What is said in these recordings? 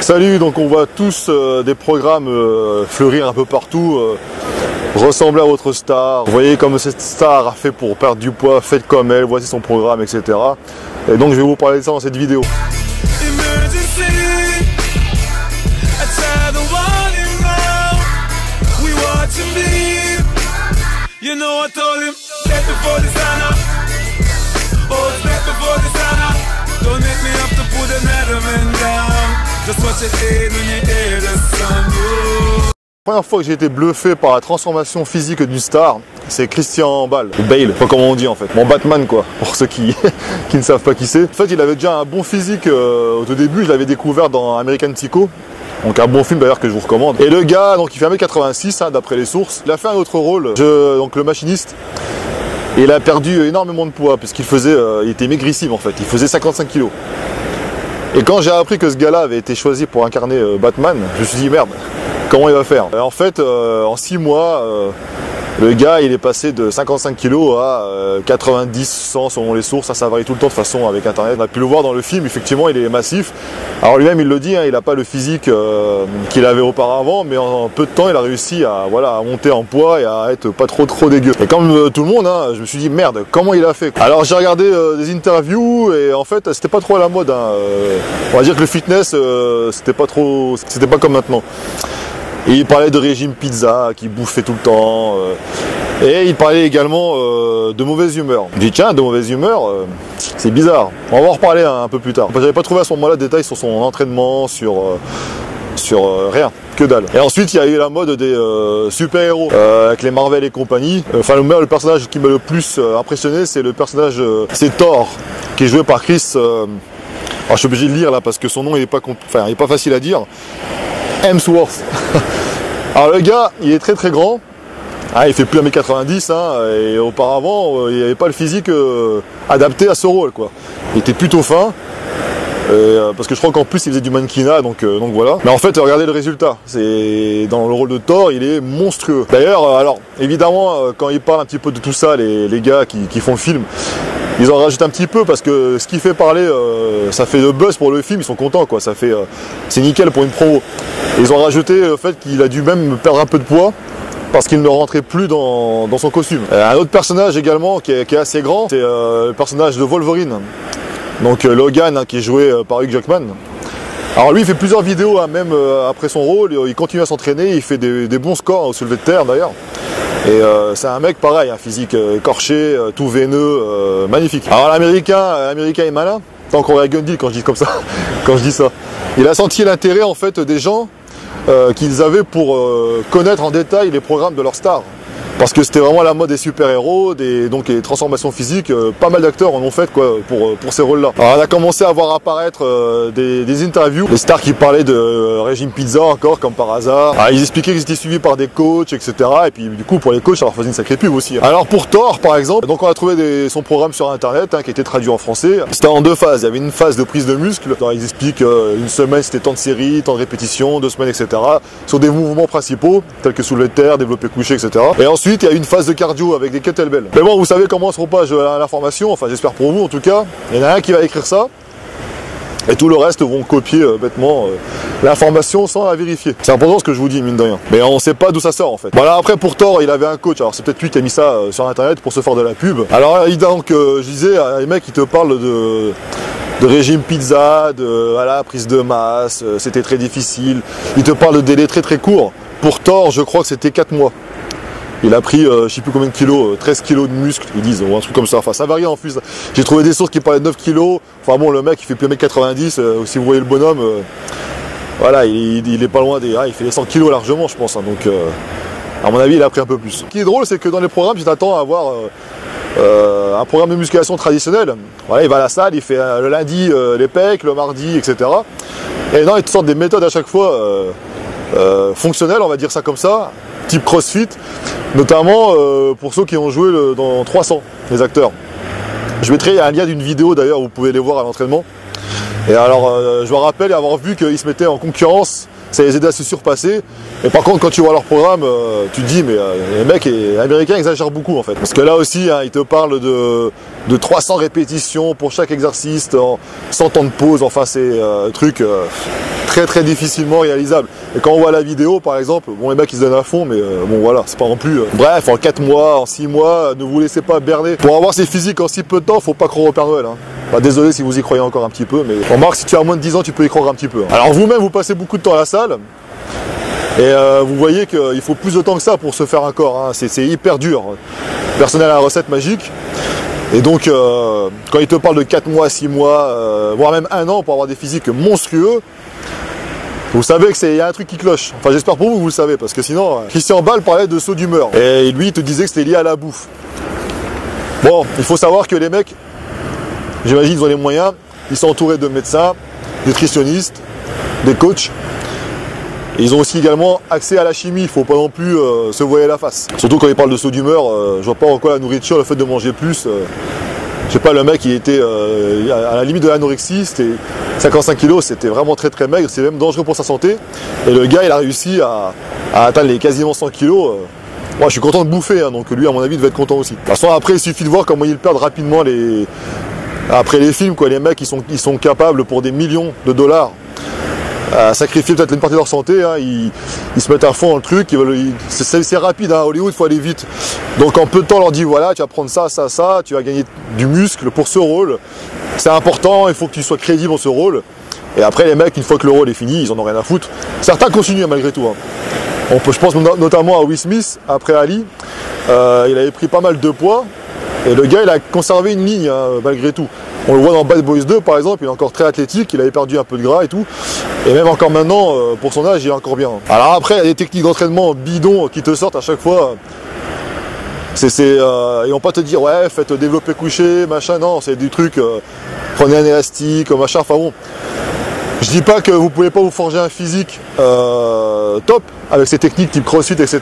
Salut, donc on voit tous des programmes fleurir un peu partout, ressembler à votre star. Vous voyez comme cette star a fait pour perdre du poids, faites comme elle, voici son programme, etc. Et donc je vais vous parler de ça dans cette vidéo. La première fois que j'ai été bluffé par la transformation physique d'une star, c'est Christian Bale, ou Bale, pas comment on dit en fait. Mon Batman quoi, pour ceux qui ne savent pas qui c'est. En fait, il avait déjà un bon physique au tout début, je l'avais découvert dans American Psycho. Donc un bon film d'ailleurs que je vous recommande. Et le gars, donc il fait 1m86 hein, d'après les sources. Il a fait un autre rôle, donc le machiniste. Et il a perdu énormément de poids parce qu'il faisait, il était maigrissime en fait. Il faisait 55 kg. Et quand j'ai appris que ce gars-là avait été choisi pour incarner Batman, je me suis dit merde, comment il va faire? En fait, en 6 mois, le gars il est passé de 55 kg à 90, 100 selon les sources, ça varie tout le temps de toute façon avec internet. On a pu le voir dans le film, effectivement il est massif. Alors lui-même il le dit, hein, il n'a pas le physique qu'il avait auparavant, mais en peu de temps il a réussi à, voilà, à monter en poids et à être pas trop dégueu. Et comme tout le monde, hein, je me suis dit merde, comment il a fait? Alors j'ai regardé des interviews et en fait c'était pas trop à la mode. Hein. On va dire que le fitness c'était pas comme maintenant. Et il parlait de régime pizza, qui bouffait tout le temps. Et il parlait également de mauvaise humeur. Je dis tiens, de mauvaise humeur, c'est bizarre. On va en reparler un peu plus tard. J'avais pas trouvé à ce moment-là de détails sur son entraînement, sur rien, que dalle. Et ensuite il y a eu la mode des super-héros avec les Marvel et compagnie. Enfin le personnage qui m'a le plus impressionné, c'est le personnage, c'est Thor, qui est joué par Chris. Alors je suis obligé de lire là parce que son nom il est pas facile à dire. Hemsworth. Alors le gars, il est très grand. Ah, il fait plus 1m90 hein, et auparavant, il n'y avait pas le physique adapté à ce rôle quoi. Il était plutôt fin. Parce que je crois qu'en plus il faisait du mannequinat, donc voilà. Mais en fait, regardez le résultat. C'est dans le rôle de Thor, il est monstrueux. D'ailleurs, alors évidemment, quand il parle un petit peu de tout ça, les gars qui font le film, ils en rajoutent un petit peu parce que ce qui fait parler, ça fait de buzz pour le film, ils sont contents quoi. Ça fait, c'est nickel pour une promo. Ils ont rajouté le fait qu'il a dû même perdre un peu de poids parce qu'il ne rentrait plus dans son costume. Un autre personnage également qui est assez grand, c'est le personnage de Wolverine. Donc Logan hein, qui est joué par Hugh Jackman. Alors lui il fait plusieurs vidéos hein, même après son rôle, il continue à s'entraîner, il fait des bons scores hein, au soulevé de terre d'ailleurs. Et c'est un mec pareil, un physique écorché, tout veineux, magnifique. Alors l'américain est malin, tant qu'on regarde Gundil quand je dis comme ça, quand je dis ça. Il a senti l'intérêt en fait des gens qu'ils avaient pour connaître en détail les programmes de leurs stars. Parce que c'était vraiment la mode des super-héros, donc les transformations physiques, pas mal d'acteurs en ont fait quoi, pour ces rôles-là. Alors on a commencé à voir apparaître des interviews, des stars qui parlaient de régime pizza encore, comme par hasard. Alors, ils expliquaient qu'ils étaient suivis par des coachs, etc. Et puis du coup pour les coachs, ça leur faisait une sacrée pub aussi. Alors pour Thor par exemple, donc on a trouvé son programme sur internet hein, qui a été traduit en français. C'était en 2 phases, il y avait une phase de prise de muscle, alors, ils expliquent une semaine c'était tant de séries, tant de répétitions, 2 semaines, etc. Sur des mouvements principaux, tels que soulevé de terre, développé couché, etc. Et ensuite il y a une phase de cardio avec des kettlebells. Mais bon, vous savez comment se propage l'information, enfin j'espère pour vous en tout cas. Il y en a un qui va écrire ça, et tout le reste vont copier bêtement l'information sans la vérifier. C'est important ce que je vous dis, mine de rien. Mais on sait pas d'où ça sort en fait. Voilà, après pour Thor, il avait un coach, alors c'est peut-être lui qui a mis ça sur internet pour se faire de la pub. Alors donc, je disais, les mecs ils te parlent de régime pizza, voilà, prise de masse, c'était très difficile. Ils te parlent de délais très courts. Pour Thor, je crois que c'était 4 mois. Il a pris, je sais plus combien de kilos, 13 kilos de muscles, ils disent, ou un truc comme ça. Enfin, ça varie en plus. J'ai trouvé des sources qui parlaient de 9 kilos. Enfin bon, le mec, il fait plus 1m90. Si vous voyez le bonhomme, voilà, il est pas loin des... il fait les 100 kilos largement, je pense. Hein, donc, à mon avis, il a pris un peu plus. Ce qui est drôle, c'est que dans les programmes, tu t'attends à avoir un programme de musculation traditionnel. Voilà, il va à la salle, il fait le lundi les pecs, le mardi, etc. Et non, il te sort des méthodes à chaque fois fonctionnelles, on va dire ça comme ça, type CrossFit, notamment pour ceux qui ont joué dans 300, les acteurs. Je mettrai un lien d'une vidéo d'ailleurs, vous pouvez les voir à l'entraînement. Et alors, je me rappelle avoir vu qu'ils se mettaient en concurrence ça les aidait à se surpasser. Et par contre, quand tu vois leur programme, tu te dis, mais les mecs américains exagèrent beaucoup en fait. Parce que là aussi, hein, ils te parlent de 300 répétitions pour chaque exercice, 100 temps de pause, enfin c'est un truc très très difficilement réalisable. Et quand on voit la vidéo par exemple, bon les mecs ils se donnent à fond, mais bon voilà, c'est pas non plus... Bref, en 4 mois, en 6 mois, ne vous laissez pas berner. Pour avoir ces physiques en si peu de temps, faut pas croire au Père Noël. Hein. Bah, désolé si vous y croyez encore un petit peu, mais remarque, si tu as moins de 10 ans, tu peux y croire un petit peu. Alors vous-même, vous passez beaucoup de temps à la salle, et vous voyez qu'il faut plus de temps que ça pour se faire un corps. Hein. C'est hyper dur. Personne n'a la recette magique. Et donc, quand il te parle de 4 mois, 6 mois, voire même 1 an pour avoir des physiques monstrueux, vous savez qu'il y a un truc qui cloche. Enfin, j'espère pour vous que vous le savez, parce que sinon, Christian Bale parlait de saut d'humeur. Et lui, il te disait que c'était lié à la bouffe. Bon, il faut savoir que les mecs, j'imagine ils ont les moyens, ils sont entourés de médecins, nutritionnistes, des coachs. Et ils ont aussi également accès à la chimie, il ne faut pas non plus se voiler la face. Surtout quand ils parlent de saut d'humeur, je vois pas en quoi la nourriture, le fait de manger plus, je sais pas, le mec il était à la limite de l'anorexie, c'était 55 kg, c'était vraiment très très maigre, c'est même dangereux pour sa santé. Et le gars il a réussi à atteindre les quasiment 100 kg. Moi je suis content de bouffer, hein, donc lui à mon avis il devait être content aussi. De toute façon après il suffit de voir comment ils perdent rapidement après les films, quoi. Les mecs ils sont capables pour des millions de dollars à sacrifier peut-être une partie de leur santé, hein. Ils se mettent à fond dans le truc, c'est rapide, hein. Hollywood, il faut aller vite. Donc en peu de temps, on leur dit voilà, tu vas prendre ça, ça, ça, tu vas gagner du muscle pour ce rôle. C'est important, il faut que tu sois crédible dans ce rôle. Et après, les mecs, une fois que le rôle est fini, ils en ont rien à foutre. Certains continuent malgré tout. Hein. Je pense notamment à Will Smith, après Ali. Il avait pris pas mal de poids. Et le gars, il a conservé une ligne, hein, malgré tout. On le voit dans Bad Boys 2, par exemple, il est encore très athlétique, il avait perdu un peu de gras et tout. Et même encore maintenant, pour son âge, il est encore bien. Alors après, il y a des techniques d'entraînement bidons qui te sortent à chaque fois. Ils vont pas te dire, ouais, faites développer couché, machin, non, c'est du truc, prenez un élastique, machin, enfin bon. Je dis pas que vous pouvez pas vous forger un physique top, avec ces techniques type crossfit, etc.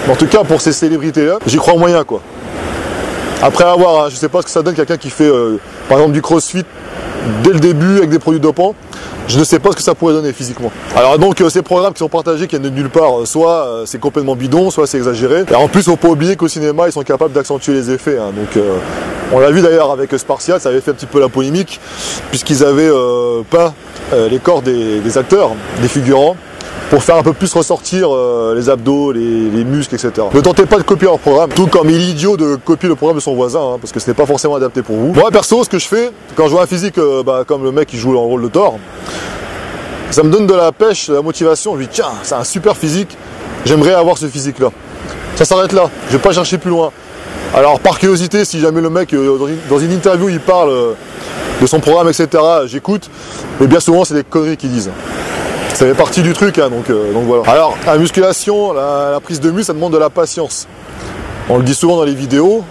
Mais en tout cas, pour ces célébrités-là, j'y crois moyen, quoi. Après avoir, je sais pas ce que ça donne quelqu'un qui fait par exemple du crossfit dès le début avec des produits dopants, je ne sais pas ce que ça pourrait donner physiquement. Alors donc ces programmes qui sont partagés qui viennent de nulle part, soit c'est complètement bidon, soit c'est exagéré. Et en plus faut pas oublier qu'au cinéma ils sont capables d'accentuer les effets. Hein. Donc on l'a vu d'ailleurs avec Spartiate, ça avait fait un petit peu la polémique, puisqu'ils avaient peint les corps des acteurs, des figurants, pour faire un peu plus ressortir les abdos, les muscles, etc. Ne tentez pas de copier leur programme, tout comme il est idiot de copier le programme de son voisin, hein, parce que ce n'est pas forcément adapté pour vous. Moi perso, ce que je fais, quand je vois un physique comme le mec qui joue le rôle de Thor, ça me donne de la pêche, de la motivation, je me dis tiens, c'est un super physique, j'aimerais avoir ce physique-là. Ça s'arrête là, je ne vais pas chercher plus loin. Alors par curiosité, si jamais le mec, dans une interview, il parle de son programme, etc., j'écoute, mais bien souvent c'est des conneries qu'ils disent. Ça fait partie du truc, hein, donc voilà. Alors, la musculation, la prise de muscle, ça demande de la patience. On le dit souvent dans les vidéos.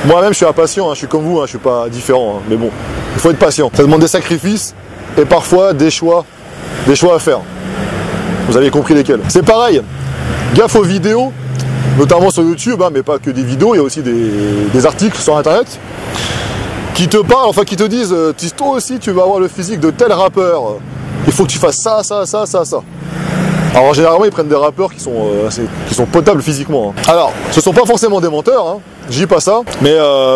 Moi-même, je suis impatient, hein, je suis comme vous, hein, je suis pas différent. Hein, mais bon, il faut être patient. Ça demande des sacrifices et parfois des choix à faire. Vous avez compris lesquels. C'est pareil, gaffe aux vidéos, notamment sur YouTube, hein, mais pas que des vidéos, il y a aussi des articles sur Internet qui te parlent, enfin qui te disent, toi aussi, tu vas avoir le physique de tel rappeur. Il faut que tu fasses ça, ça, ça, ça, ça. Alors généralement ils prennent des rappeurs qui sont potables physiquement. Hein. Alors, ce sont pas forcément des menteurs, hein. Je dis pas ça, mais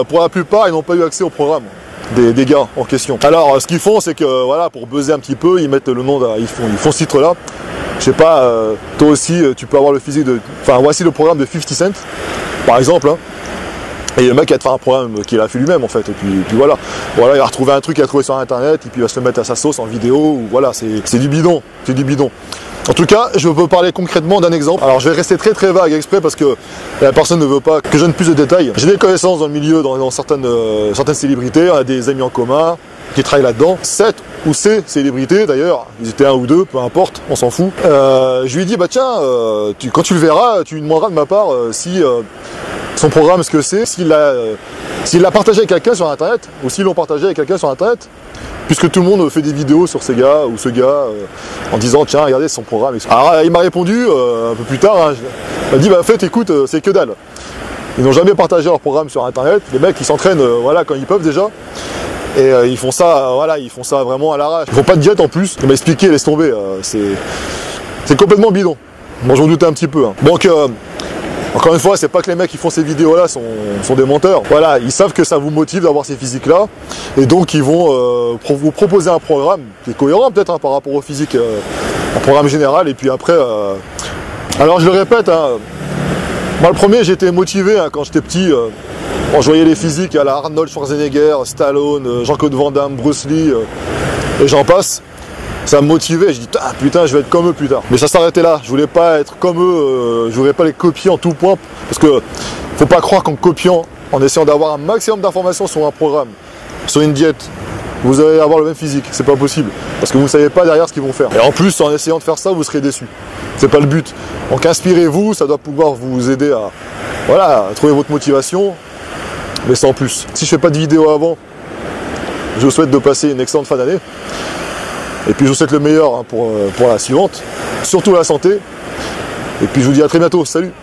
pour la plupart ils n'ont pas eu accès au programme des gars en question. Alors ce qu'ils font c'est que voilà, pour buzzer un petit peu, ils mettent le nom, ils font ce titre là. Je sais pas, toi aussi tu peux avoir le physique de. Enfin voici le programme de 50 Cent, par exemple. Hein. Et le mec il va te faire un programme qu'il a fait lui-même en fait, et puis voilà. Voilà, il va retrouver un truc qu'il a trouvé sur internet, et puis il va se le mettre à sa sauce en vidéo, ou voilà, c'est du bidon, c'est du bidon. En tout cas, je peux parler concrètement d'un exemple. Alors je vais rester très très vague exprès parce que la personne ne veut pas que je donne plus de détails. J'ai des connaissances dans le milieu, dans certaines célébrités, on a des amis en commun qui travaillent là-dedans. Cette ou ces célébrités d'ailleurs, ils étaient un ou deux, peu importe, on s'en fout. Je lui ai dit, bah tiens, quand tu le verras, tu lui demanderas de ma part si son programme, ce que c'est, s'il l'a partagé avec quelqu'un sur internet, ou s'ils l'ont partagé avec quelqu'un sur internet, puisque tout le monde fait des vidéos sur ces gars ou ce gars en disant tiens regardez son programme. Alors il m'a répondu un peu plus tard, hein, il m'a dit bah en fait écoute c'est que dalle. Ils n'ont jamais partagé leur programme sur internet, les mecs ils s'entraînent voilà quand ils peuvent déjà. Et ils font ça, voilà, ils font ça vraiment à l'arrache. Ils font pas de diète en plus. On m'a expliqué, laisse tomber. C'est complètement bidon. Bon, j'en doutais un petit peu. Hein. Donc, encore une fois, c'est pas que les mecs qui font ces vidéos-là sont des menteurs. Voilà, ils savent que ça vous motive d'avoir ces physiques-là. Et donc, ils vont vous proposer un programme qui est cohérent peut-être hein, par rapport au physique, un programme général. Et puis après, alors je le répète, hein, moi le premier, j'étais motivé hein, quand j'étais petit. Quand je voyais les physiques à la Arnold Schwarzenegger, Stallone, Jean-Claude Van Damme, Bruce Lee, et j'en passe. Ça me motivait, je dis putain je vais être comme eux plus tard. Mais ça s'arrêtait là, je voulais pas être comme eux, je voulais pas les copier en tout point. Parce que faut pas croire qu'en copiant, en essayant d'avoir un maximum d'informations sur un programme, sur une diète, vous allez avoir le même physique, c'est pas possible. Parce que vous ne savez pas derrière ce qu'ils vont faire. Et en plus, en essayant de faire ça, vous serez déçus. C'est pas le but. Donc inspirez-vous, ça doit pouvoir vous aider à, voilà, à trouver votre motivation, mais sans plus. Si je fais pas de vidéo avant, je vous souhaite de passer une excellente fin d'année. Et puis je vous souhaite le meilleur hein, pour la suivante, surtout la santé. Et puis je vous dis à très bientôt, salut!